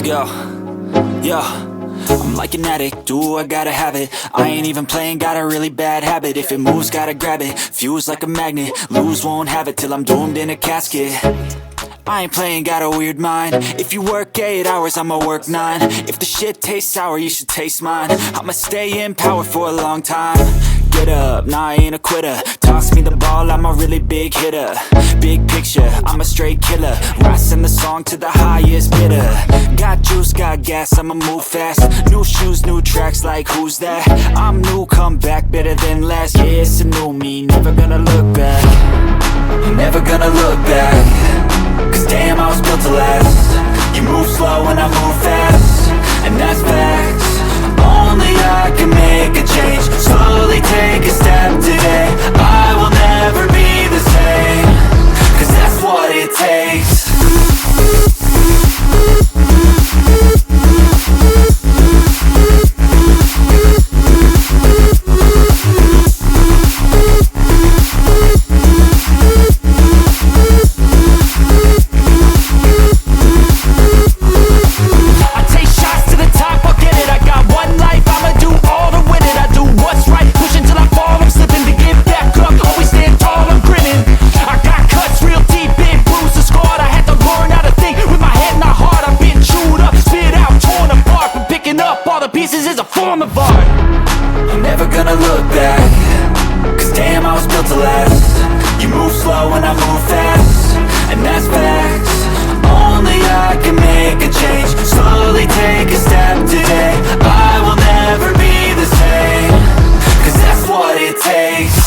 Yo, I'm like an addict, do I gotta have it. I ain't even playing, got a really bad habit. If it moves, gotta grab it, fuse like a magnet. Lose, won't have it till I'm doomed in a casket. I ain't playing, got a weird mind. If you work 8 hours, I'ma work 9. If the shit tastes sour, you should taste mine. I'ma stay in power for a long time. Get up, nah, I ain't a quitter. Toss me the ball, I'm a really big hitter. Big picture, I'm a straight killer. Rising the song to the highest bidder. Got juice, got gas, I'ma move fast. New shoes, new tracks, like who's that? I'm new, come back, better than last. Yeah, it's a new me, never gonna look back. Never gonna look back. Cause damn, I was built to last. You move slow and I move fast, and that's facts. Only I can make a change. Slowly take a step today. I will never be the same. Cause that's what it takes. Pieces is a form of art. I'm never gonna look back. Cause damn, I was built to last. You move slow and I move fast, and that's facts. Only I can make a change. Slowly take a step today. I will never be the same. Cause that's what it takes.